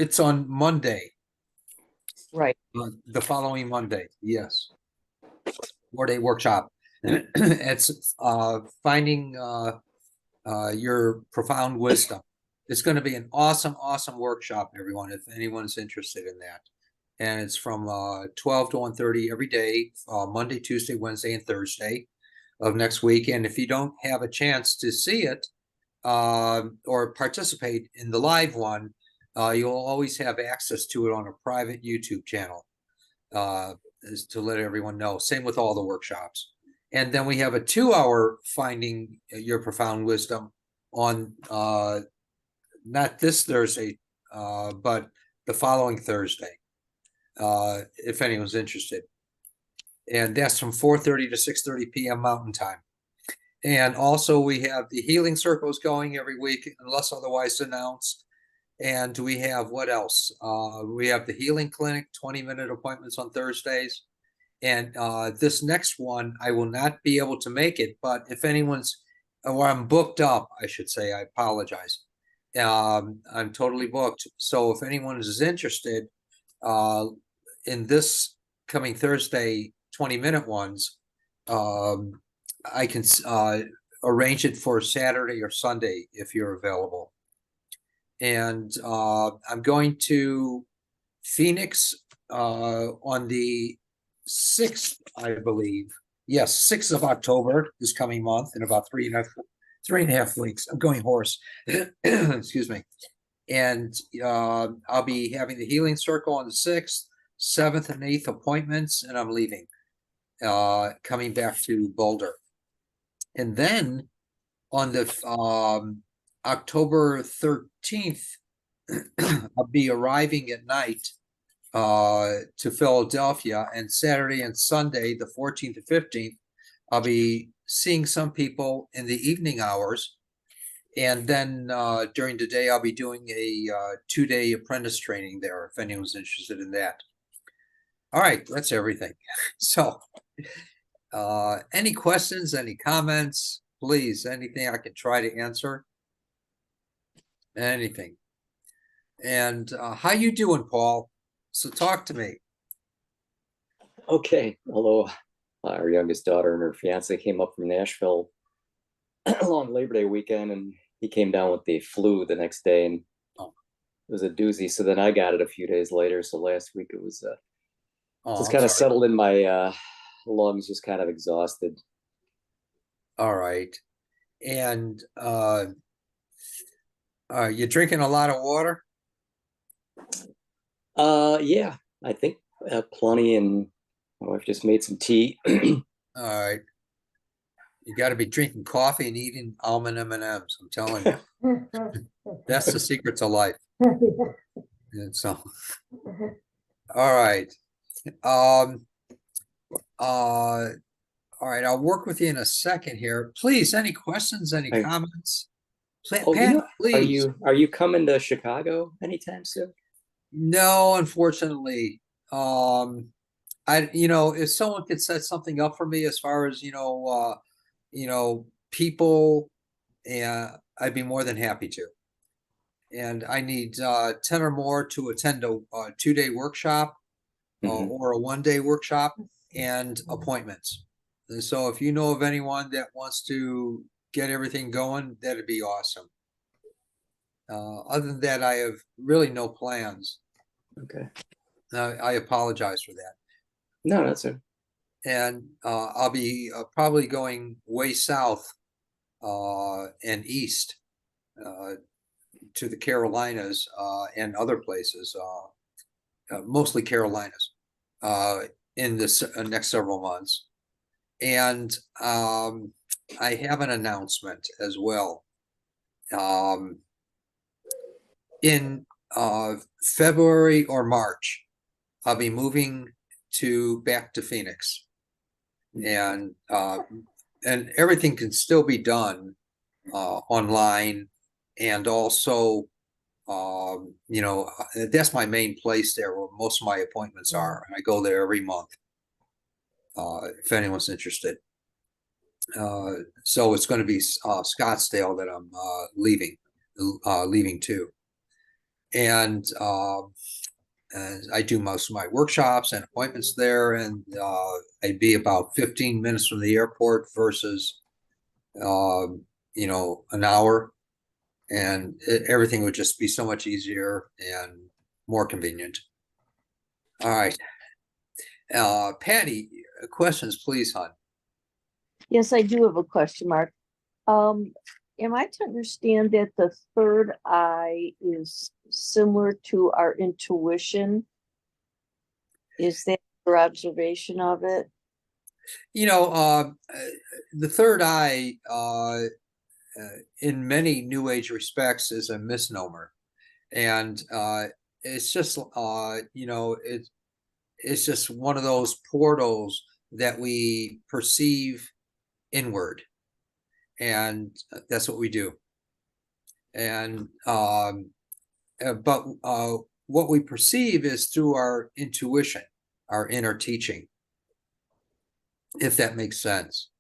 It's on Monday, Right. the following Monday. Yes, 4-day workshop. It's finding your profound wisdom. It's going to be an awesome, awesome workshop, everyone, if anyone's interested in that. And it's from 12 to 1:30 every day, Monday, Tuesday, Wednesday, and Thursday of next week. And if you don't have a chance to see it or participate in the live one, you'll always have access to it on a private YouTube channel, is to let everyone know. Same with all the workshops. And then we have a 2-hour Finding Your Profound Wisdom on not this Thursday, but the following Thursday, if anyone's interested. And that's from 4:30 to 6:30 p.m. Mountain Time. And also we have the healing circles going every week, unless otherwise announced. And we have what else? We have the healing clinic, 20-minute appointments on Thursdays. And this next one, I will not be able to make it, but if anyone's, or I'm booked up, I should say, I apologize. I'm totally booked. So if anyone is interested in this coming Thursday, 20-minute ones, I can arrange it for Saturday or Sunday if you're available. And I'm going to Phoenix on the 6th, I believe. Yes, 6th of October, this coming month, in about 3.5 weeks. I'm going hoarse. Excuse me. And I'll be having the healing circle on the 6th, 7th, and 8th appointments, and I'm leaving, coming back to Boulder. And then on the October 13th, I'll be arriving at night to Philadelphia, and Saturday and Sunday, the 14th and 15th, I'll be seeing some people in the evening hours. And then during the day, I'll be doing a 2-day apprentice training there, if anyone's interested in that. All right, that's everything. So any questions, any comments, please, anything I can try to answer, anything. And how you doing, Paul? So talk to me. Okay. Although our youngest daughter and her fiance came up from Nashville along Labor Day weekend, and he came down with the flu the next day, and it was a doozy. So then I got it a few days later. So last week it was just kind of settled in my lungs, just kind of exhausted. All right. And are you drinking a lot of water? Yeah, I think plenty, and my wife just made some tea. All right. You got to be drinking coffee and eating almond M&Ms. I'm telling you, that's the secret to life. And so, all right. All right. I'll work with you in a second here. Please, any questions, any comments? Pat, please. Are you coming to Chicago anytime soon? No, unfortunately. If someone could set something up for me as far as people, and I'd be more than happy to. And I need 10 or more to attend a 2-day workshop or a 1-day workshop and appointments. And so if you know of anyone that wants to get everything going, that'd be awesome. Other than that, I have really no plans. Okay. I apologize for that. No, that's it. And I'll be probably going way south and east to the Carolinas and other places, mostly Carolinas, in the next several months. And I have an announcement as well. In February or March, I'll be moving back to Phoenix, and everything can still be done online, and also that's my main place there where most of my appointments are, and I go there every month if anyone's interested. So it's going to be Scottsdale that I'm leaving to. and I do most of my workshops and appointments there, and I'd be about 15 minutes from the airport versus, an hour, and everything would just be so much easier and more convenient. All right. Patty, questions, please, hon. Yes, I do have a question, Mark. Am I to understand that the third eye is similar to our intuition? Is that your observation of it? The third eye, in many New Age respects, is a misnomer, and it's just, it's just one of those portals that we perceive inward, and that's what we do. And but what we perceive is through our intuition, our inner teaching, if that makes sense.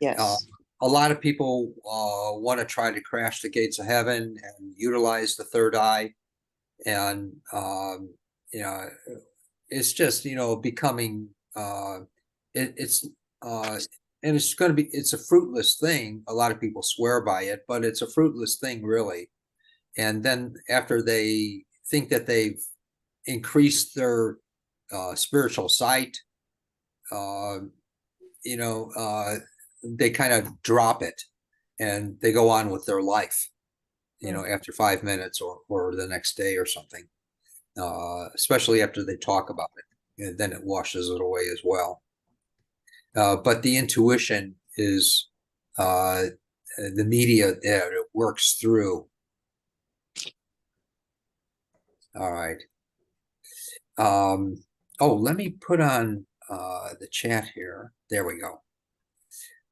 Yes. A lot of people want to try to crash the gates of heaven and utilize the third eye, and it's just becoming it's and it's going to be, it's a fruitless thing. A lot of people swear by it, but it's a fruitless thing, really. And then after they think that they've increased their spiritual sight, uh, they kind of drop it and they go on with their life, after 5 minutes or the next day or something, especially after they talk about it. And then it washes it away as well. But the intuition is the media that it works through. All right. Let me put on the chat here. There we go.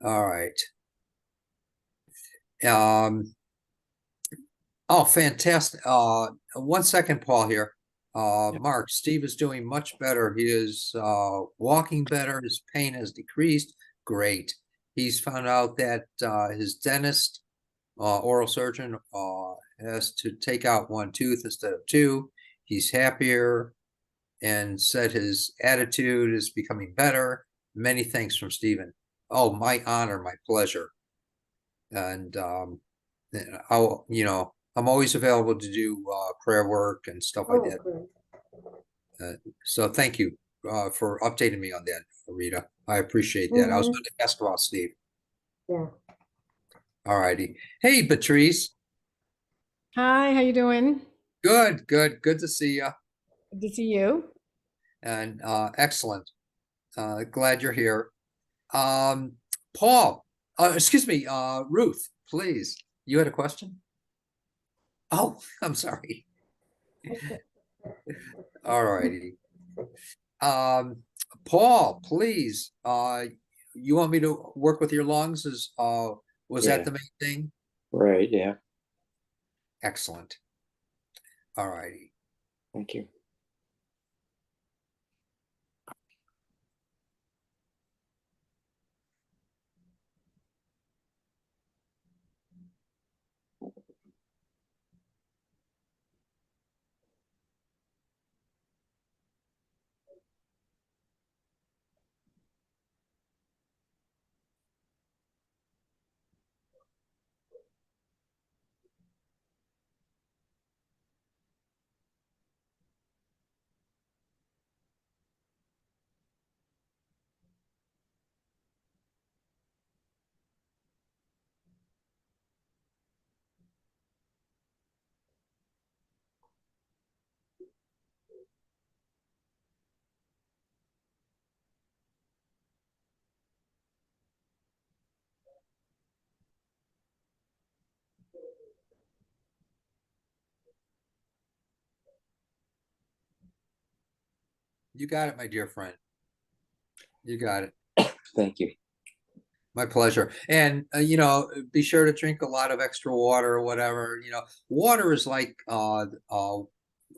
All right. Fantastic. 1 second, Paul here. Mark, Steve is doing much better. He is walking better. His pain has decreased. Great. He's found out that his dentist, oral surgeon, has to take out 1 tooth instead of 2. He's happier and said his attitude is becoming better. Many thanks from Stephen. Oh, my honor, my pleasure. And I'm always available to do prayer work and stuff like that. So thank you for updating me on that, Rita. I appreciate that. I was going to ask about Steve. Yeah. All righty. Hey, Patrice. Hi, how you doing? Good to see you. Good to see you. And excellent. Glad you're here. Paul, excuse me, Ruth, please. You had a question? Oh, I'm sorry. All righty. Paul, please. You want me to work with your lungs? Was Yeah. that the main thing? Right, yeah. Excellent. All righty. Thank you. You got it, my dear friend. You got it. Thank you. My pleasure. And be sure to drink a lot of extra water or whatever. Water is like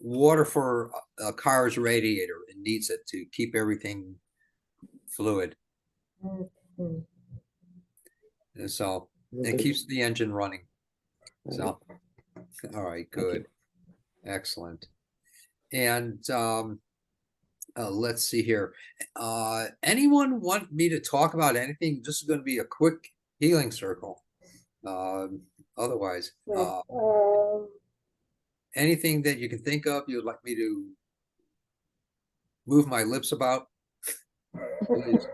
water for a car's radiator. It needs it to keep everything fluid. Mhm. And so Will it do. keeps the engine running. All So, all right, Thank you. good. Excellent. And let's see here. Anyone want me to talk about anything? This is going to be a quick healing circle. Otherwise, anything that you can think of you'd like me to move my lips about? Please.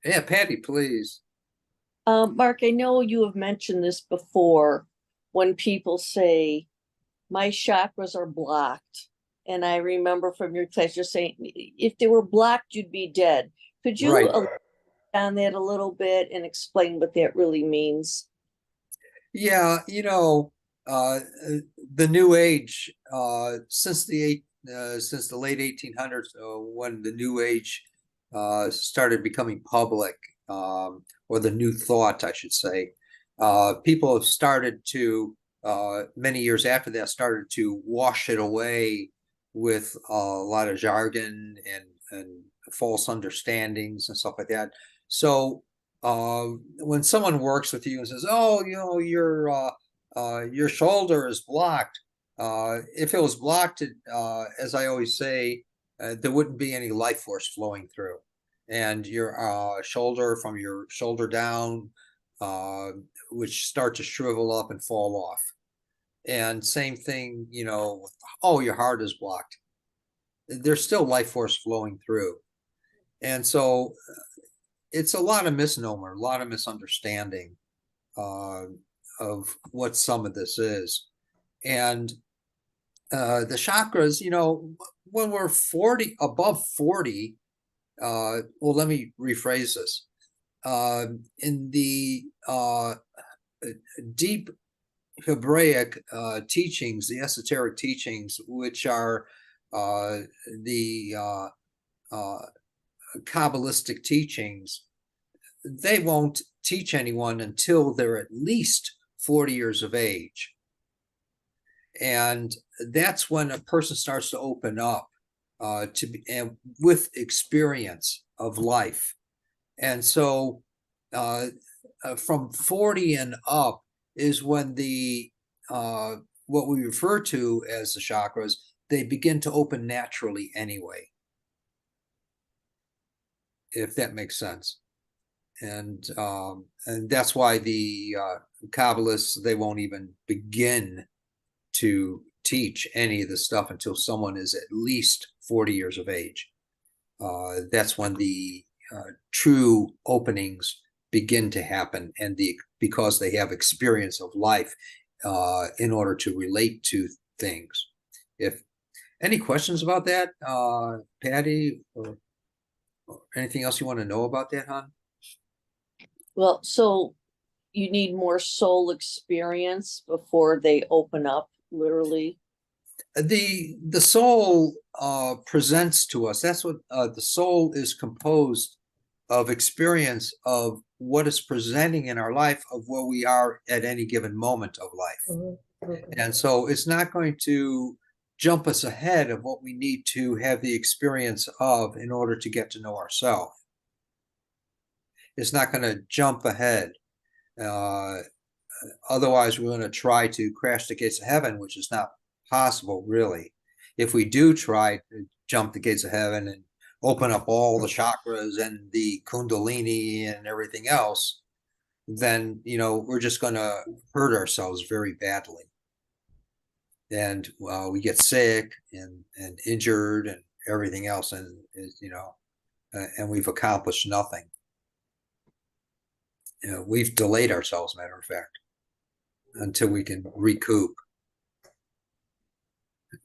Yeah, Patty, please. Mark, I know you have mentioned this before when people say, my chakras are blocked. And I remember from your class, you're saying, if they were blocked, you'd be dead. Could you Right. elaborate on that a little bit and explain what that really means? Yeah, the New Age, since the late 1800s, when the New Age started becoming public, or the New Thought, I should say, people have started to, many years after that, started to wash it away with a lot of jargon and false understandings and stuff like that. So when someone works with you and says, "Oh, your shoulder is blocked," if it was blocked, as I always say, there wouldn't be any life force flowing through, and your shoulder, from your shoulder down, which start to shrivel up and fall off. And same thing, oh, your heart is blocked. There's still life force flowing through, and so it's a lot of misnomer, a lot of misunderstanding of what some of this is. And the chakras, when we're 40, above 40, well, let me rephrase this. In the deep Hebraic teachings, the esoteric teachings, which are the Kabbalistic teachings, they won't teach anyone until they're at least 40 years of age. And that's when a person starts to open up and with experience of life. And so from 40 and up is when the what we refer to as the chakras, they begin to open naturally anyway, if that makes sense. And that's why the Kabbalists, they won't even begin to teach any of this stuff until someone is at least 40 years of age. That's when the true openings begin to happen, and because they have experience of life in order to relate to things. If any questions about that, Patty, or anything else you want to know about that, hon? Well, so you need more soul experience before they open up, literally. The soul presents to us. That's what the soul is composed of, experience of what is presenting in our life, of where we are at any given moment of life. And so it's not going to jump us ahead of what we need to have the experience of in order to get to know ourselves. It's not going to jump ahead. Otherwise, we're going to try to crash the gates of heaven, which is not possible, really. If we do try to jump the gates of heaven and open up all the chakras and the kundalini and everything else, then we're just going to hurt ourselves very badly, and we get sick and injured and everything else, and and we've accomplished nothing. We've delayed ourselves, matter of fact, until we can recoup.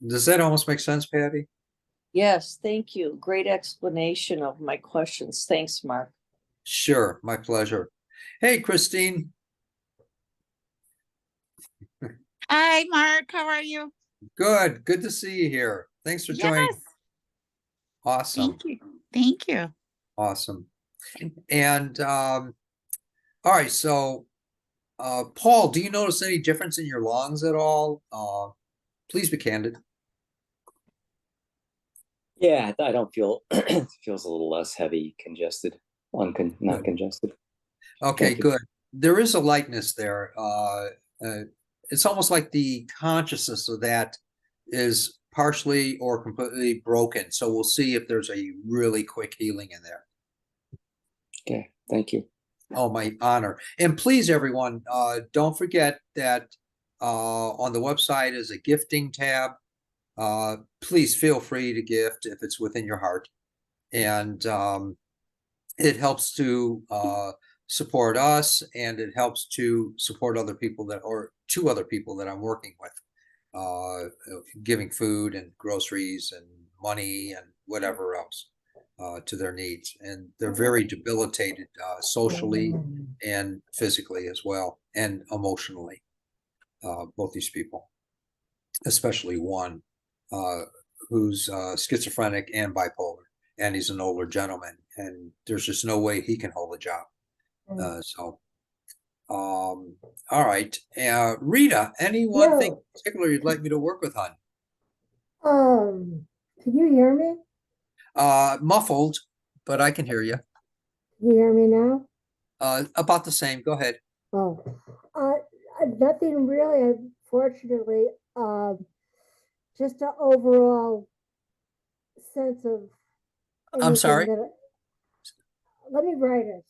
Does that almost make sense, Patty? Yes, thank you. Great explanation of my questions. Thanks, Mark. Sure, my pleasure. Hey, Christine. Hi, Mark. How are you? Good to see you here. Thanks for joining. Yes. Awesome. Thank you. Thank you. Awesome. And all right, so Paul, do you notice any difference in your lungs at all? Please be candid. Yeah, I don't feel it feels a little less heavy, congested, not Good. congested. Okay, Thank you. good. there is a likeness there. It's almost like the consciousness of that is partially or completely broken. So we'll see if there's a really quick healing in there. Okay, thank you. Oh, my honor. And please, everyone, don't forget that on the website is a gifting tab. Please feel free to gift if it's within your heart. And it helps to support us, and it helps to support other people or two other people that I'm working with, giving food and groceries and money and whatever else to their needs. And they're very debilitated socially and physically as well, and emotionally, both these people, especially one who's schizophrenic and bipolar, and he's an older gentleman, and there's just no way he can hold a job. All right. Rita, any one thing in particular you'd like me to work with on? Can you hear me? Muffled, but I can hear you. Can you hear me now? About the same. Go ahead. Oh, nothing really, unfortunately. Just an overall sense of. I'm sorry? Let me write it.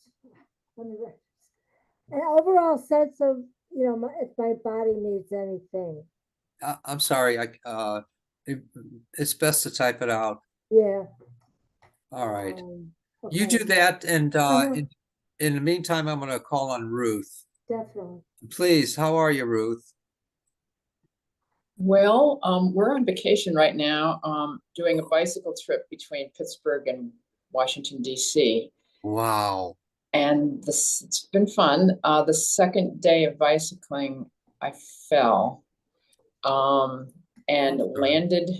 An overall sense of, if my body needs anything. I'm sorry. It's best to type it out. Yeah. All right. You Okay. do that, and Uh-huh. in the meantime, I'm going to call on Ruth. Definitely. Please, how are you, Ruth? Well, we're on vacation right now, doing a bicycle trip between Pittsburgh and Washington, D.C. Wow. And it's been fun. The second day of bicycling, I fell and landed.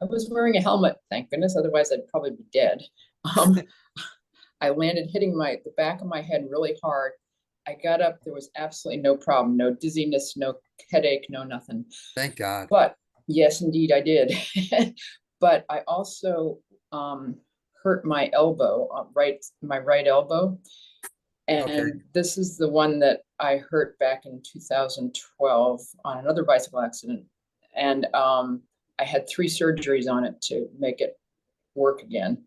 I was wearing a helmet, thank goodness, otherwise I'd probably be dead. I landed hitting the back of my head really hard. I got up, there was absolutely no problem, no dizziness, no headache, no nothing. Thank God. But yes, indeed I did. But I also hurt my elbow, my right elbow. And Okay. this is the one that I hurt back in 2012 on another bicycle accident. And I had 3 surgeries on it to make it work again.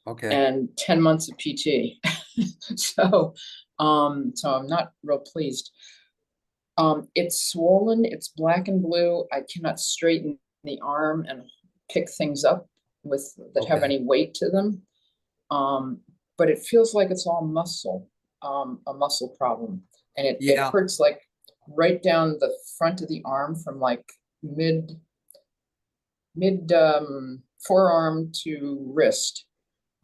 Okay. And 10 months of PT. So I'm not real pleased. It's swollen, it's black and blue. I cannot straighten the arm and pick things up that have Okay. any weight to them. But it feels like it's all muscle, a muscle problem. And it Yeah. hurts like right down the front of the arm from like mid forearm to wrist.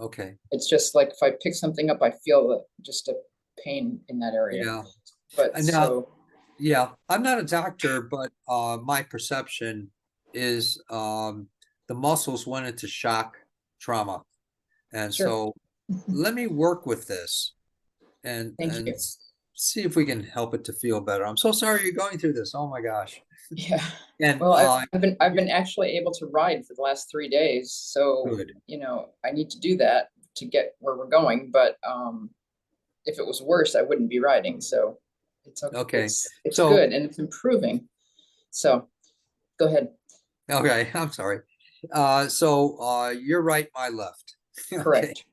Okay. It's just like if I pick something up, I feel just a pain in that area. Yeah. But And now, so yeah, I'm not a doctor, but my perception is the muscles went into shock trauma. And Sure. so let me work with this and Thank you. see if we can help it to feel better. I'm so sorry you're going through this. Oh my gosh. Yeah. And Well, I've been actually able to ride for the last 3 days. So, good. I need to do that to get where we're going. But if it was worse, I wouldn't be riding. So it's okay. Okay. It's So- good and it's improving. So go ahead. Okay, I'm sorry. So you're right, my left. Okay. Correct.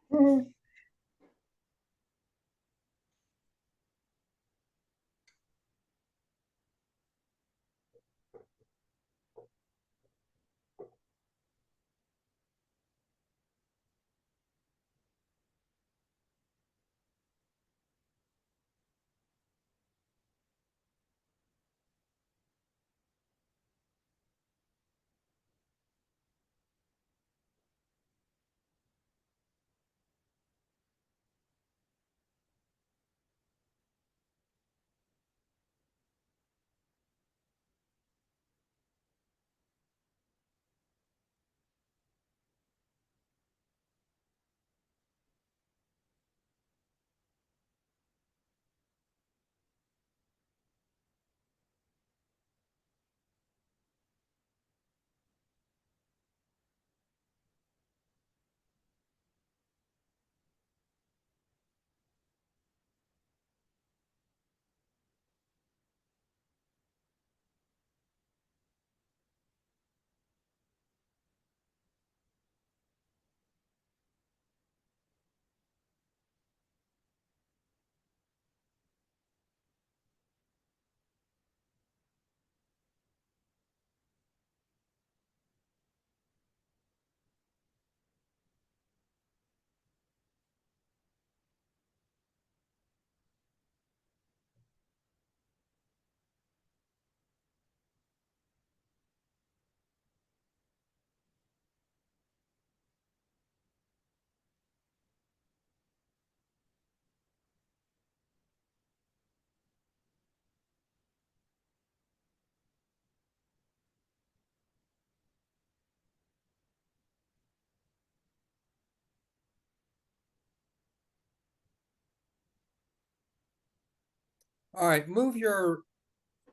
All right, move your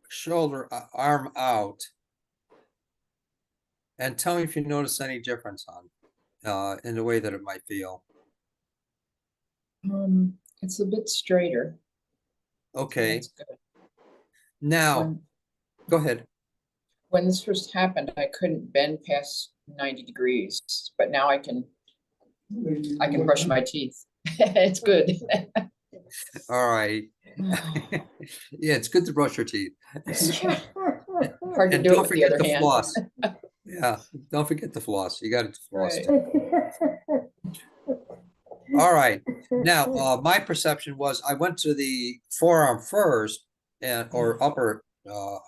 shoulder arm out and tell me if you notice any difference on in the way that it might feel. It's a bit straighter. so Okay, that's good. now When, go ahead. when this first happened, I couldn't bend past 90 degrees, but now I can brush my teeth. It's good. All right. Yeah, it's good to brush your teeth. Hard to And do it don't with the forget other the hand. floss. Yeah, don't forget the floss. You got to floss. Right. All right. Now, my perception was I went to the forearm first and or upper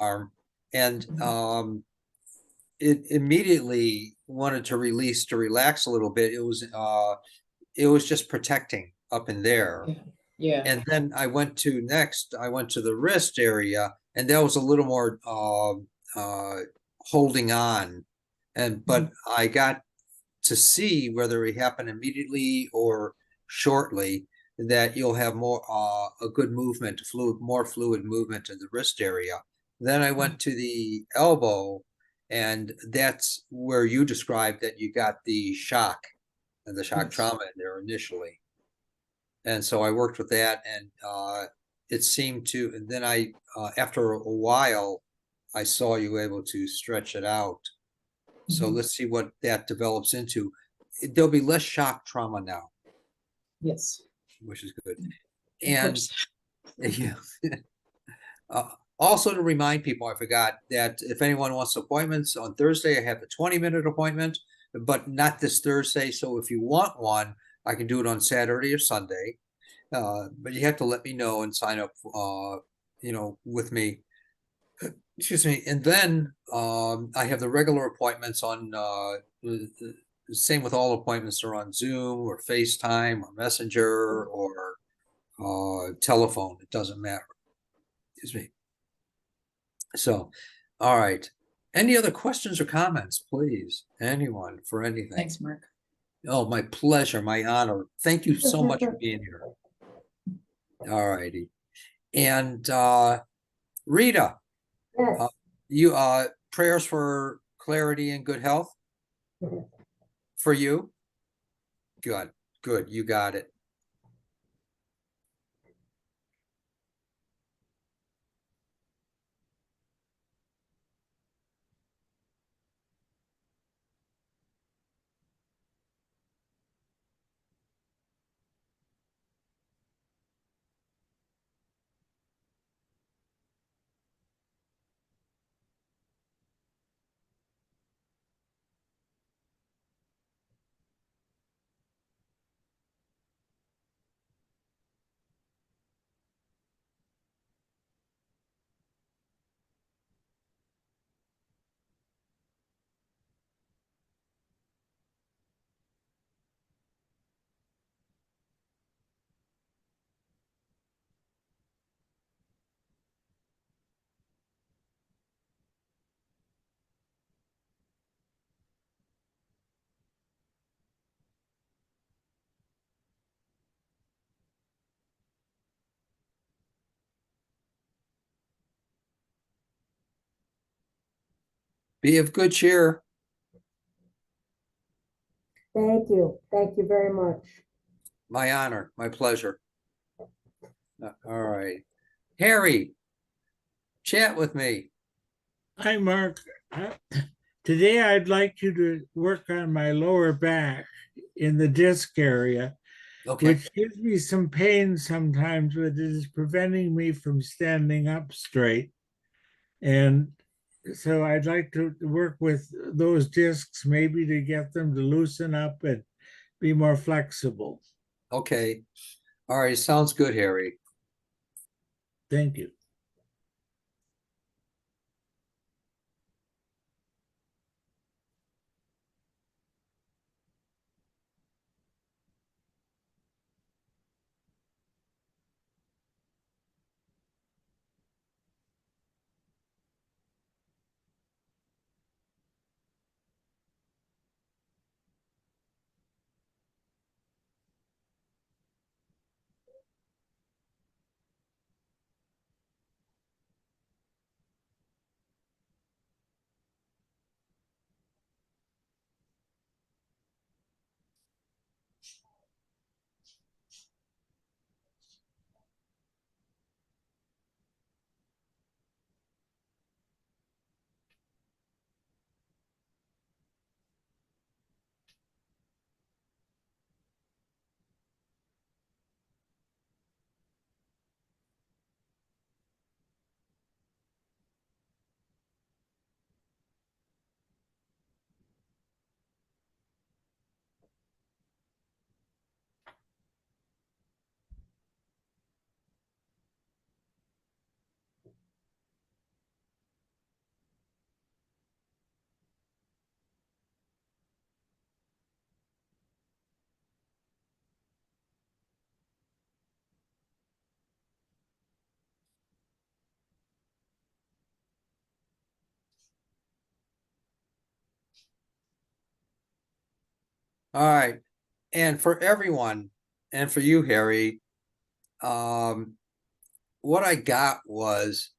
arm, and it immediately wanted to release to relax a little bit. It was just protecting up in there. Yeah. And then I went to the wrist area, and that was a little more holding on. But I got to see whether it happened immediately or shortly, that you'll have more a good movement, more fluid movement in the wrist area. Then I went to the elbow, and that's where you described that you got the shock and the shock Yes. trauma in there initially. And so I worked with that, and it seemed to, and then after a while, I saw you able to stretch it out. So Mhm. let's see what that develops into. There'll be less shock trauma now, Yes. which is good. Of And course. yeah. Also to remind people, I forgot that if anyone wants appointments on Thursday, I have the 20-minute appointment, but not this Thursday. So if you want one, I can do it on Saturday or Sunday. But you have to let me know and sign up, with me. Excuse me. And then I have the regular appointments on same with all appointments are on Zoom or FaceTime or Messenger or telephone. It doesn't matter. Excuse me. So, all right. Any other questions or comments, please? Anyone for anything? Thanks, Mark. Oh, my pleasure, my honor. Thank you so much for being here. All righty. And Rita, Yes. you prayers for clarity and good health for you? Good, good. You got it. Be of good cheer. Thank you. Thank you very much. My honor, my pleasure. All right. Harry, chat with me. Hi, Mark. Today I'd like you to work on my lower back in the disc area, Okay. which gives me some pain sometimes, but it is preventing me from standing up straight. And so I'd like to work with those discs, maybe to get them to loosen up and be more flexible. Okay. All right. Sounds good, Harry. Thank you. All right. And for everyone, and for you, Harry, what I got was,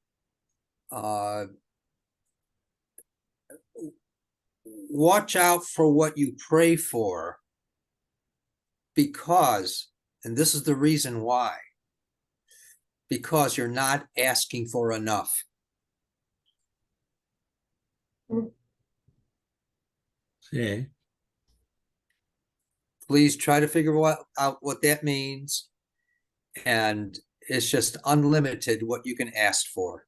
watch out for what you pray for, because, and this is the reason why, because you're not asking for enough. Okay. Please try to figure out what that means. And it's just unlimited what you can ask for.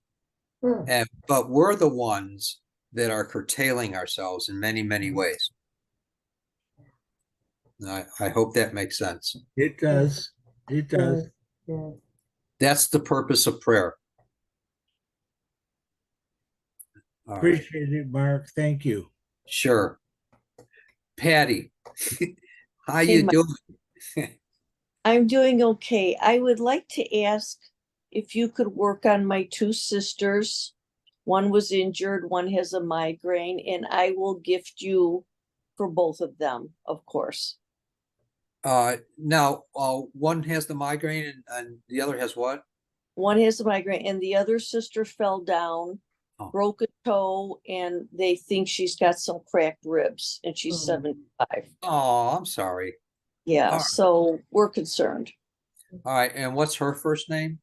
But we're the ones that are curtailing ourselves in many, many ways. I hope that makes sense. It does. It does. Yeah. That's the purpose of prayer. All right, Appreciate it, Mark. Thank you. sure. Patty, how Hey, you Ma- doing? I'm doing okay. I would like to ask if you could work on my two sisters. One was injured, one has a migraine, and I will gift you for both of them, of course. Now, one has the migraine and the other has what? One has a migraine, and the other sister fell down, Oh. broke a toe, and they think she's got some cracked ribs, and she's Oh. 75. Oh, I'm sorry. Yeah, All right. so we're concerned. All right, and what's her first name?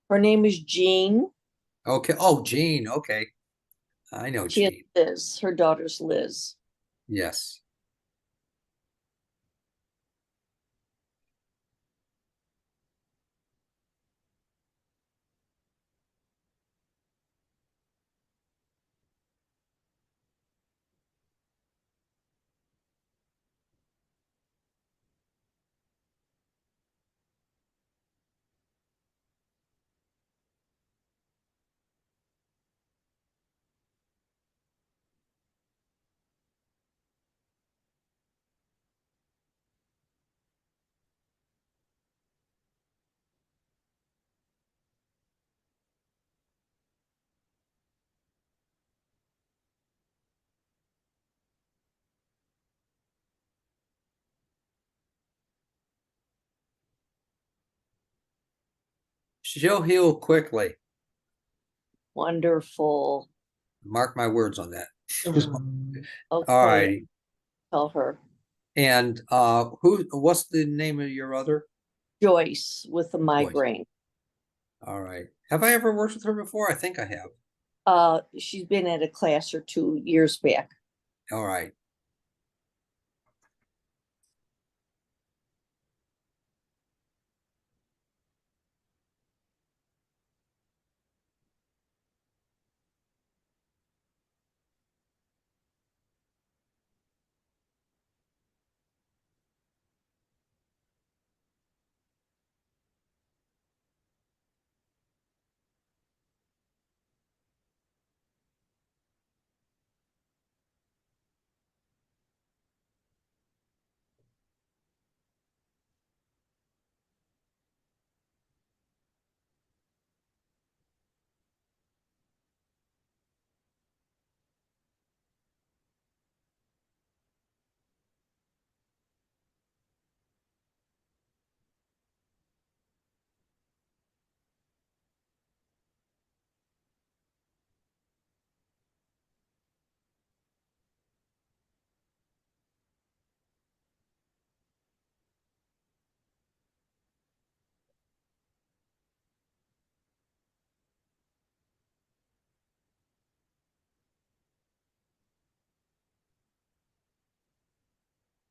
Her name is Jean. Okay. Oh, Jean. Okay. I know She has Jean. Liz. Her daughter's Liz. Yes. She'll heal quickly. Wonderful. Mark my words on that. All Okay, right. tell her. And what's the name of your other? Joyce with the migraine. All right. Have I ever worked with her before? I think I have. She's been at a class or 2 years back. All right.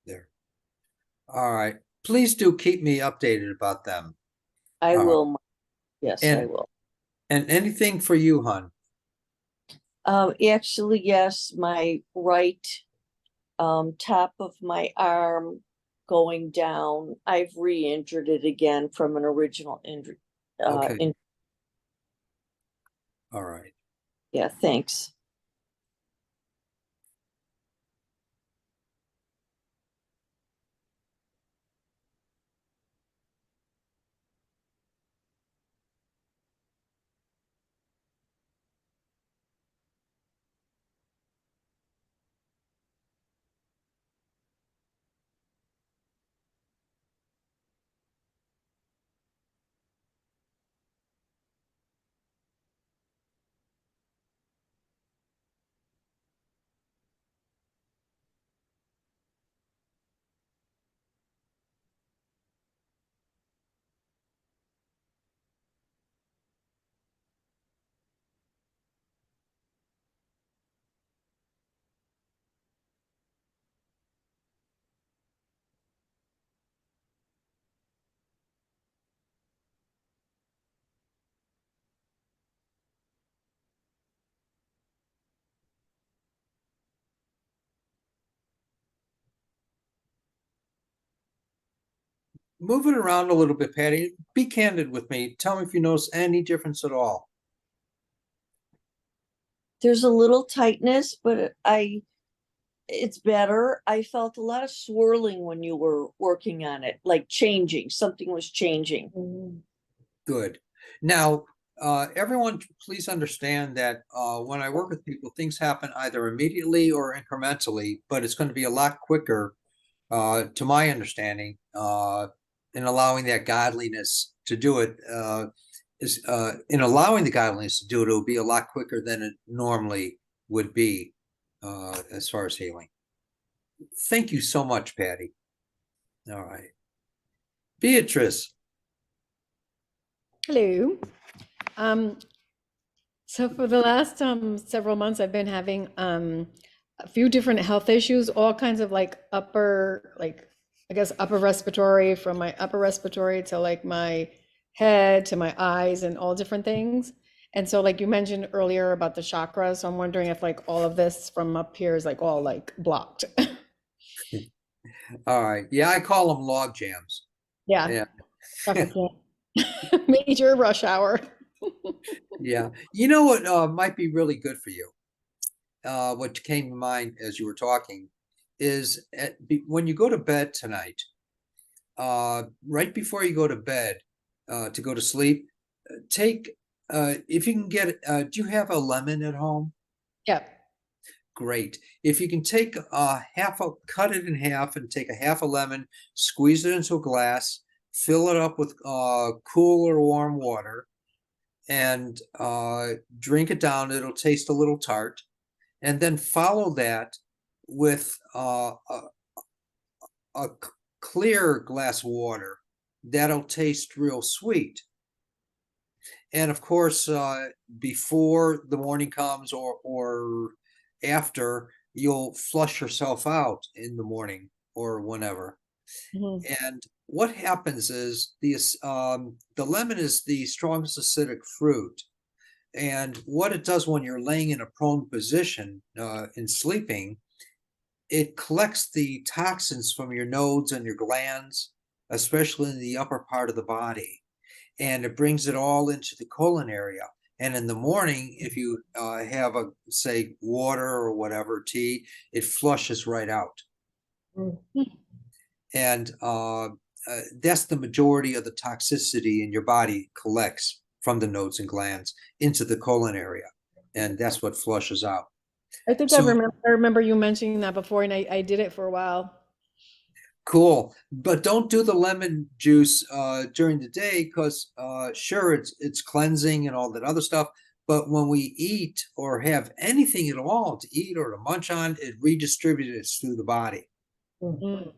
There. All right. Please do keep me updated about them. I Uh, will. Yes, I and- will. And anything for you, hon? Actually, yes, my right top of my arm going down. I've re-injured it again from an original injury. Okay. All right. Yeah, thanks. move it around a little bit, Patty. Be candid with me. Tell me if you notice any difference at all. There's a little tightness, but it's better. I felt a lot of swirling when you were working on it, like changing, something was changing. Mhm. Good. Now, everyone, please understand that when I work with people, things happen either immediately or incrementally, but it's going to be a lot quicker, to my understanding, in allowing that godliness to do it. In allowing the godliness to do it, it'll be a lot quicker than it normally would be, as far as healing. Thank you so much, Patty. All right. Beatrice. Hello. So for the last several months, I've been having a few different health issues, all kinds of like I guess upper respiratory, from my upper respiratory to like my head to my eyes and all different things. And so like you mentioned earlier about the chakras, so I'm wondering if like all of this from up here is like all like blocked. All right. Yeah, I call them log jams. Yeah. Yeah. Traffic jam. Major rush hour. Yeah. You know what might be really good for you? What came to mind as you were talking is when you go to bed tonight, right before you go to bed, to go to sleep, take, if you can get, do you have a lemon at home? Yeah. Great. If you can take cut it in half and take a half a lemon, squeeze it into a glass, fill it up with cool or warm water, and drink it down. It'll taste a little tart. And then follow that with a clear glass of water. That'll taste real sweet. And of course, before the morning comes or after, you'll flush yourself out in the morning or whenever. Mhm. And what happens is the lemon is the strongest acidic fruit. And what it does when you're laying in a prone position in sleeping, it collects the toxins from your nodes and your glands, especially in the upper part of the body, and it brings it all into the colon area. And in the morning, if you have a, say, water or whatever, tea, it flushes right out. Mm. And that's the majority of the toxicity in your body collects from the nodes and glands into the colon area. And that's what flushes out. I think So- I remember you mentioning that before, and I did it for a while. Cool. But don't do the lemon juice during the day because sure, it's cleansing and all that other stuff. But when we eat or have anything at all to eat or to munch on, it redistributes through the body. Mm.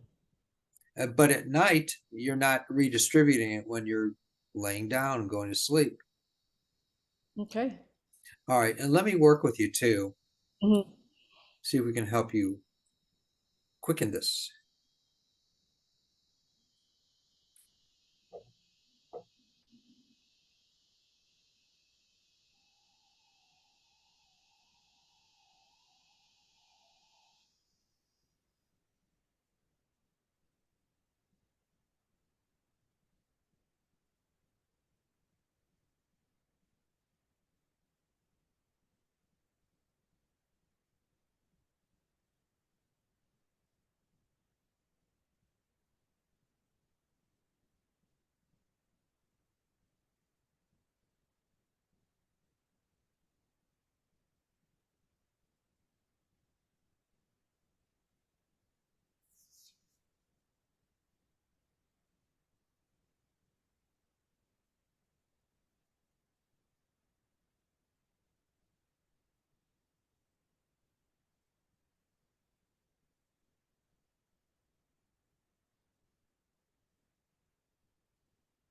But at night, you're not redistributing it when you're laying down and going to sleep. Okay. All right. And let me work with you too. Mhm. See if we can help you quicken this.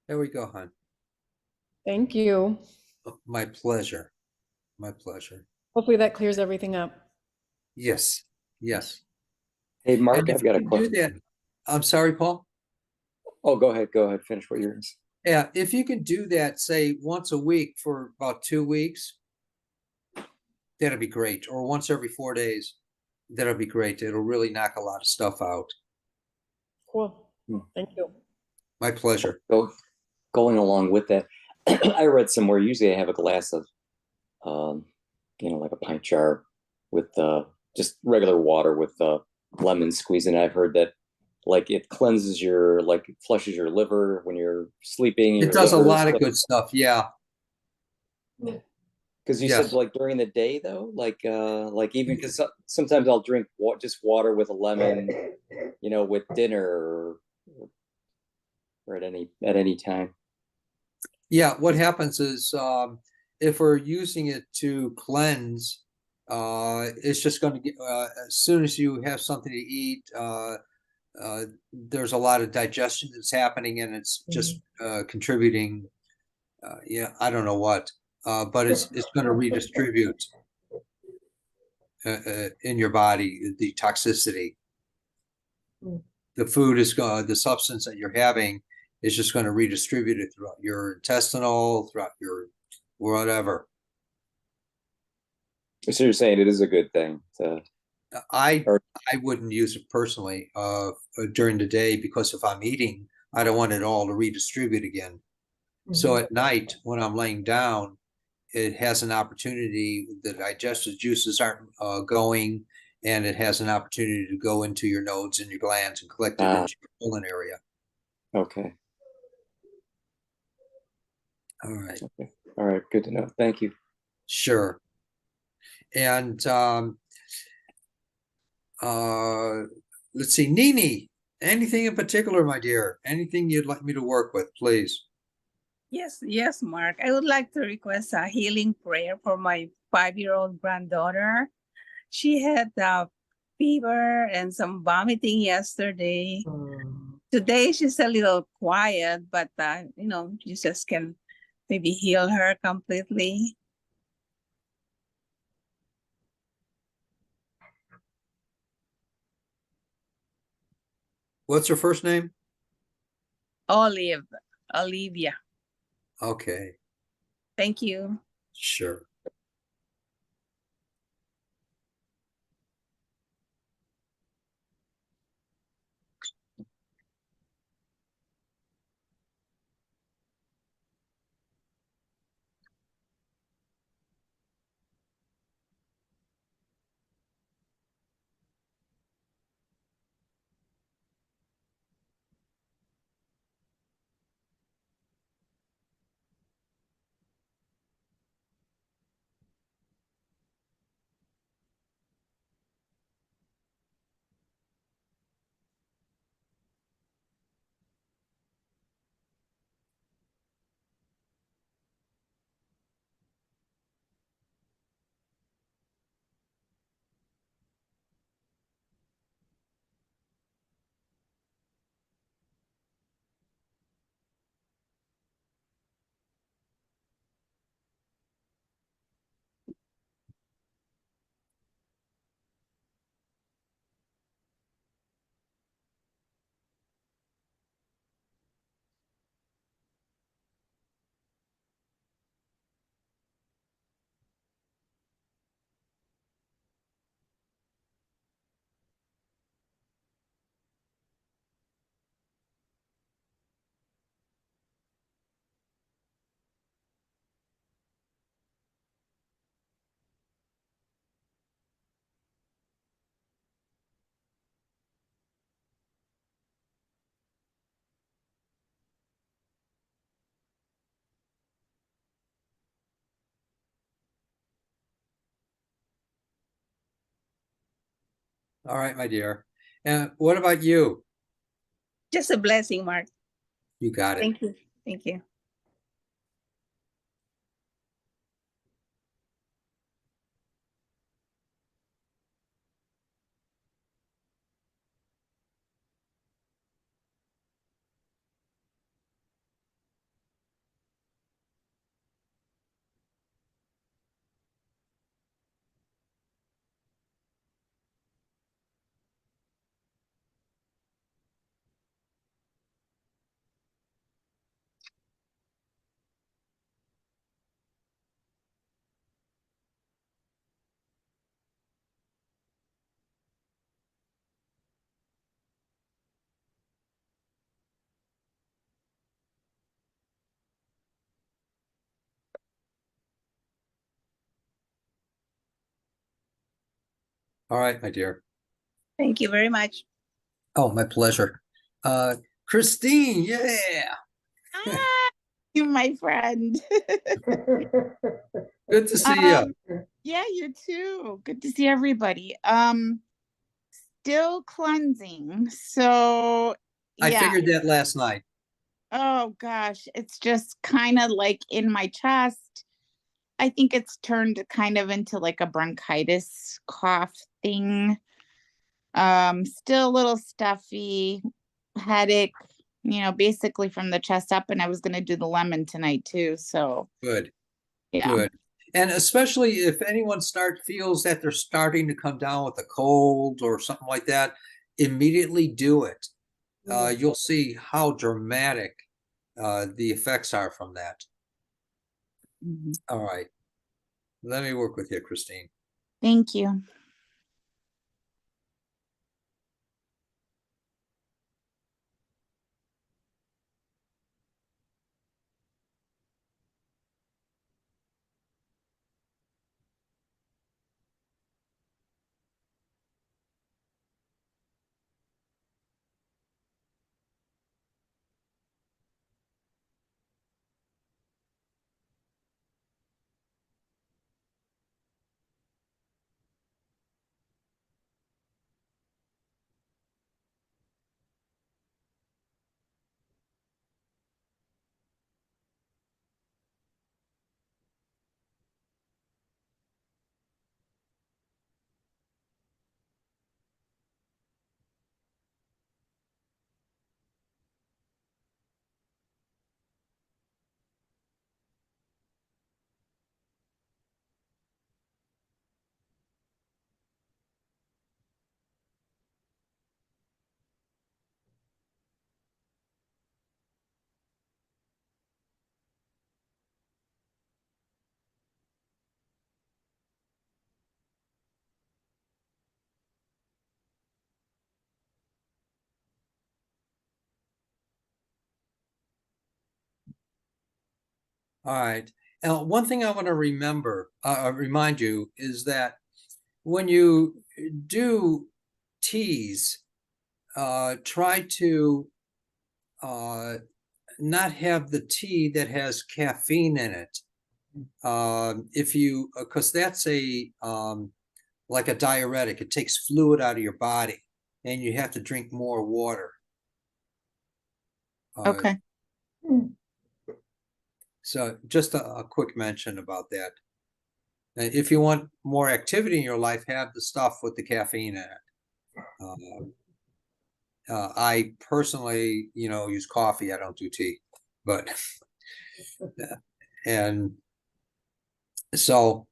There we go, hon. Thank you. My pleasure. My pleasure. Hopefully that clears everything up. Yes. Yes. Hey, Mark, And if I've got a you do question. that, I'm sorry, Paul. Oh, go ahead, finish what you're gonna say. Yeah, if you can do that, say once a week for about 2 weeks, that'd be great. Or once every 4 days, that'll be great. It'll really knock a lot of stuff out. Cool. Hmm. Thank you. My pleasure. Going along with that, I read somewhere usually I have a glass of, like a pint jar with just regular water with lemon squeeze in it. I've heard that like it cleanses like it flushes your liver when you're sleeping. It does a lot of good stuff. Yeah. Because you Yes. said like during the day though, like even because sometimes I'll drink just water with a lemon, with dinner or at any time. Yeah, what happens is if we're using it to cleanse, it's just going to get as soon as you have something to eat, there's a lot of digestion that's happening, and it's just contributing. Yeah, I don't know what, but it's going to redistribute in your body the toxicity. The food is going, the substance that you're having is just going to redistribute it throughout your intestinal, throughout your whatever. So you're saying it is a good thing I or- I wouldn't use it personally during the day, because if I'm eating, I don't want it all to redistribute again. So at night when I'm laying down, it has an opportunity, the digestive juices aren't going, and it has an opportunity to go into your nodes and your glands and collect it into your colon area. Okay. All right. Okay. All right. Good to know. Thank you. Sure. And let's see, Nini, anything in particular, my dear? Anything you'd like me to work with, please? Yes, Mark. I would like to request a healing prayer for my 5-year-old granddaughter. She had fever and some vomiting yesterday. Today she's a little quiet, but Jesus can maybe heal her completely. What's her first name? Olivia. Okay, Thank you. sure. All right, my dear. And what about you? Just a blessing, Mark. You got it. Thank you. Thank you. All right, my dear. Thank you very much. Oh, my pleasure. Christine, yeah. Ah, you, my friend. Good to see you. Yeah, you too. Good to see everybody. Still cleansing. So I yeah. figured that last night. Oh gosh, it's just kind of like in my chest. I think it's turned kind of into like a bronchitis cough thing. Still a little stuffy, headache, basically from the chest up, and I was gonna do the lemon tonight too. So Good, yeah. good. And especially if anyone feels that they're starting to come down with a cold or something like that, immediately do it. You'll see how dramatic the effects are from that. Mhm. All right. Let me work with you, Christine. Thank you. All right. Now, one thing I want to remind you is that when you do teas, try to not have the tea that has caffeine in it. Because that's like a diuretic, it takes fluid out of your body and you have to drink more water. Okay. So just a quick mention about that. And if you want more activity in your life, have the stuff with the caffeine in it. I personally, use coffee. I don't do tea, but and so,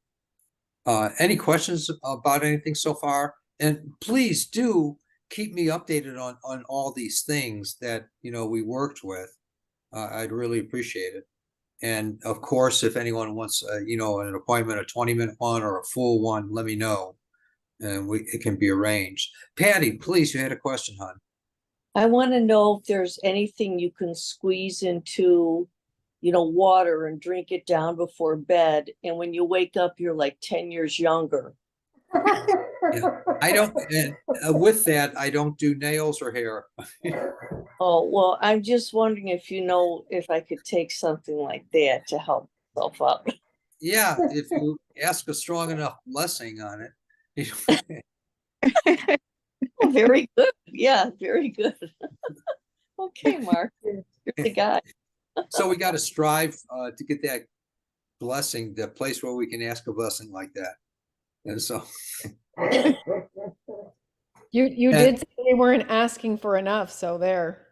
any questions about anything so far? And please do keep me updated on all these things that we worked with. I'd really appreciate it. And of course, if anyone wants, an appointment, a 20-minute one or a full one, let me know, and it can be arranged. Patty, please, you had a question, hon. I want to know if there's anything you can squeeze into, water and drink it down before bed. And when you wake up, you're like 10 years younger. Yeah, I don't, and with that, I don't do nails or hair. Oh, well, I'm just wondering if I could take something like that to help myself up. Yeah, if you ask a strong enough blessing on it. Oh, very good. Yeah, very good. Okay, Mark, you're the guy. So we got to strive to get that blessing, the place where we can ask a blessing like that. And so You And- did say they weren't asking for enough, so there.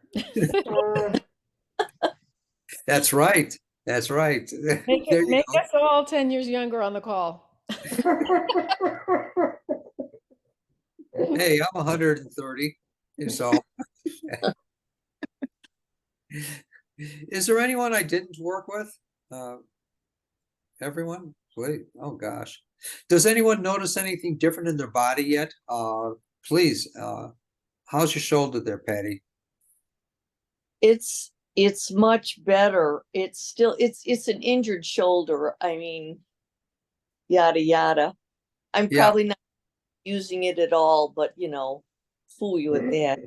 that's right. That's right. Make There you make go. us all 10 years younger on the call. Hey, I'm 130. So is there anyone I didn't work with? Everyone? Wait, oh gosh. Does anyone notice anything different in their body yet? Please, how's your shoulder there, Patty? It's much better. It's an injured shoulder. I mean, yada yada. I'm Yeah. probably not using it at all, but fool you with that.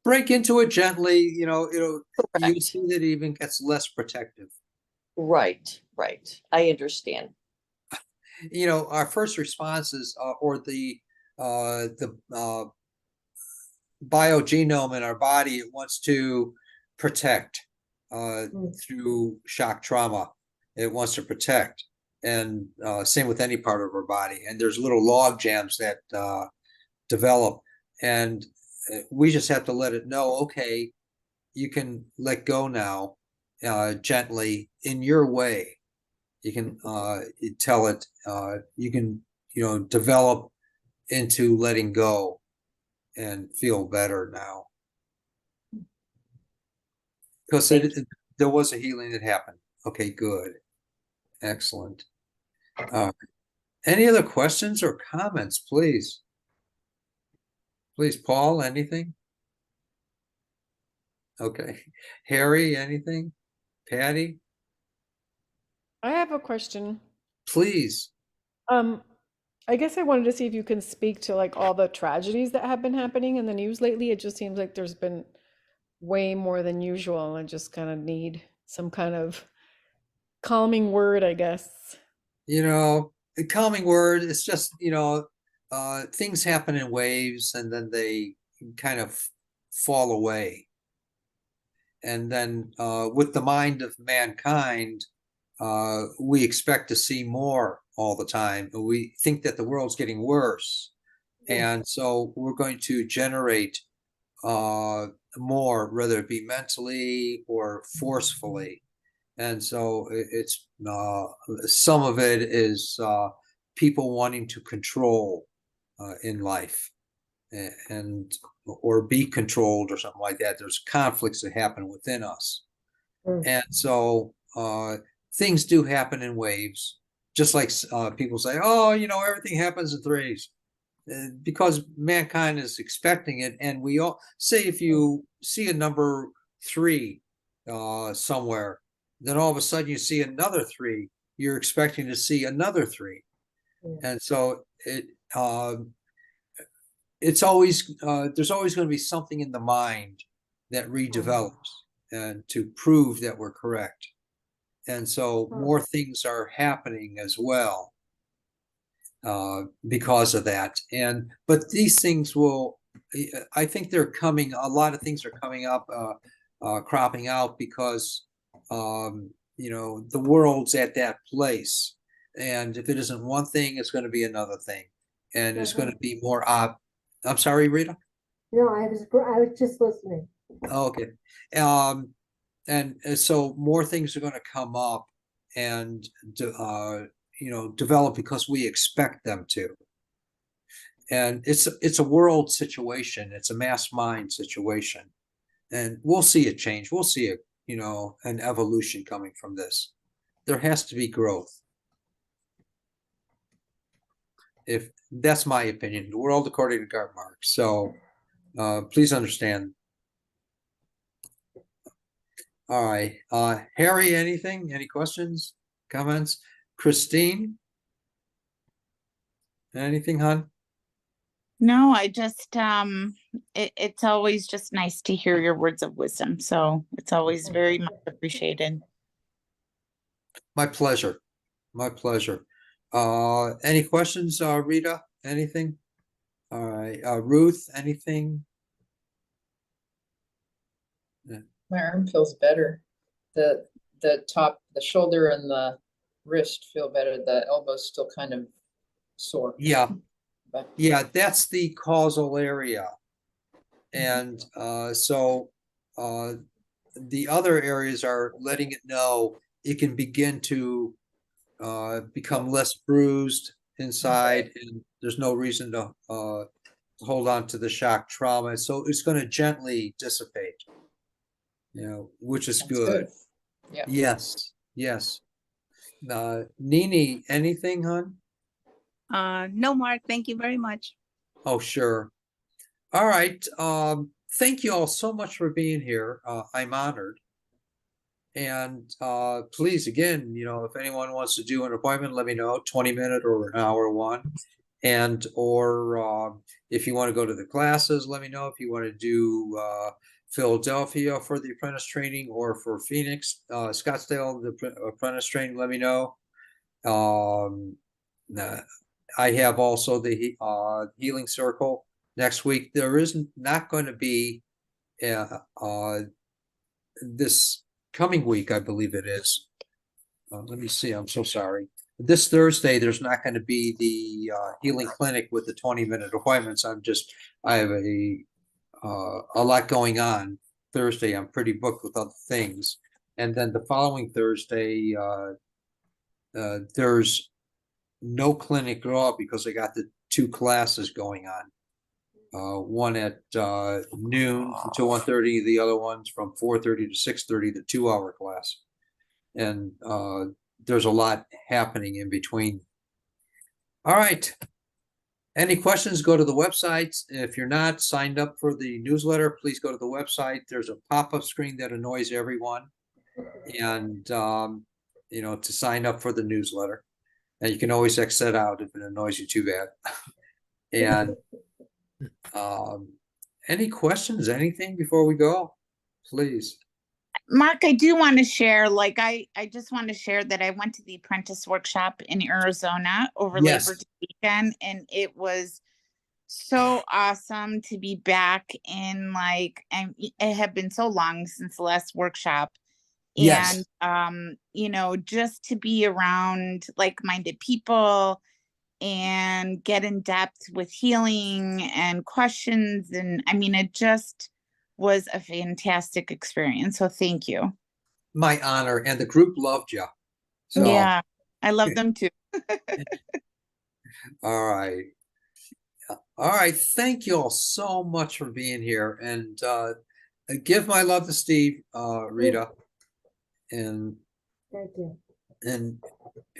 Break into it gently, you'll Correct. see that it even gets less protective. Right. I understand. Our first responses or the biogenome in our body, it wants to protect through shock trauma. It wants to protect, and same with any part of our body. And there's little log jams that develop, and we just have to let it know, okay, you can let go now, gently in your way. You can tell it, you can, develop into letting go and feel better now. Because there was a healing that happened. Okay, good. Excellent. Any other questions or comments, please? Please, Paul, anything? Okay. Harry, anything? Patty, I have a question. please. I guess I wanted to see if you can speak to like all the tragedies that have been happening in the news lately. It just seems like there's been way more than usual. I just kind of need some kind of calming word, I guess. The calming word is just, things happen in waves and then they kind of fall away. And then with the mind of mankind, we expect to see more all the time. We think that the world's getting worse. And so we're going to generate more, whether it be mentally or forcefully. And so it's some of it is people wanting to control in life and or be controlled or something like that. There's conflicts that happen within us. And so things do happen in waves, just like people say, oh, everything happens in threes. Because mankind is expecting it. And we all say, if you see a number 3 somewhere, then all of a sudden you see another 3, you're expecting to see another 3. And so it's always there's always going to be something in the mind that redevelops and to prove that we're correct. And so more things are happening as well because of that. But these things I think they're coming, a lot of things are coming up, cropping out because the world's at that place. And if it isn't one thing, it's going to be another thing. And it's going to be more I'm sorry, Rita? No, I was just listening. Okay. And so more things are going to come up and develop because we expect them to. And it's a world situation. It's a mass mind situation. And we'll see a change. We'll see an evolution coming from this. There has to be growth. If that's my opinion, the world according to Garth Marx. So please understand. All right. Harry, anything? Any questions, comments? Christine? Anything, hon? No, I just it's always just nice to hear your words of wisdom. So it's always very much appreciated. My pleasure. My pleasure. Any questions, Rita? Anything? All right. Ruth, anything? My arm feels better. The top, the shoulder and the wrist feel better. The elbow's still kind of sore. Yeah. But Yeah, that's the causal area. And so the other areas are letting it know it can begin to become less bruised inside, and there's no reason to hold on to the shock trauma. So it's going to gently dissipate, which is that's good. Yeah. Yes. Nini, anything, hon? No, Mark, thank you very much. Oh, sure. All right. Thank you all so much for being here. I'm honored. And please, again, if anyone wants to do an appointment, let me know, 20-minute or an hour one. And or if you want to go to the classes, let me know. If you want to do Philadelphia for the apprentice training, or for Phoenix, Scottsdale, the apprentice training, let me know. I have also the healing circle next week. There is not going to be this coming week, I believe it is. Let me see. I'm so sorry. This Thursday, there's not going to be the healing clinic with the 20-minute appointments. I have a lot going on Thursday. I'm pretty booked with other things. And then the following Thursday, there's no clinic at all because I got the 2 classes going on. One at noon until 1:30, the other one's from 4:30 to 6:30, the 2-hour class. And there's a lot happening in between. All right. Any questions, go to the website. If you're not signed up for the newsletter, please go to the website. There's a pop-up screen that annoys everyone. And, to sign up for the newsletter. And you can always exit out if it annoys you too bad. And any questions, anything before we go? Please. Mark, I do want to share, like, I just want to share that I went to the apprentice workshop in Arizona over Yes. Labor Day weekend, and it was so awesome to be back in, like, and it had been so long since the last workshop. Yes. And just to be around like-minded people and get in depth with healing and questions. And I mean, it just was a fantastic experience. So thank you. My honor. And the group loved you. So, Yeah, I love them too. all right. All right. Thank you all so much for being here. And give my love to Steve, Rita. And Thank you.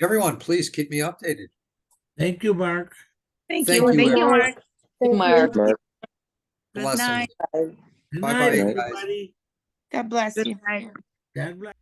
everyone, please keep me updated. Thank you, Mark. Thank Thank you. you, Thank you, everyone. Mark. Thank you. Mark. Mark. Good Blessings. night. Good Bye-bye, night, guys. everybody. God bless Good you. night. God bless.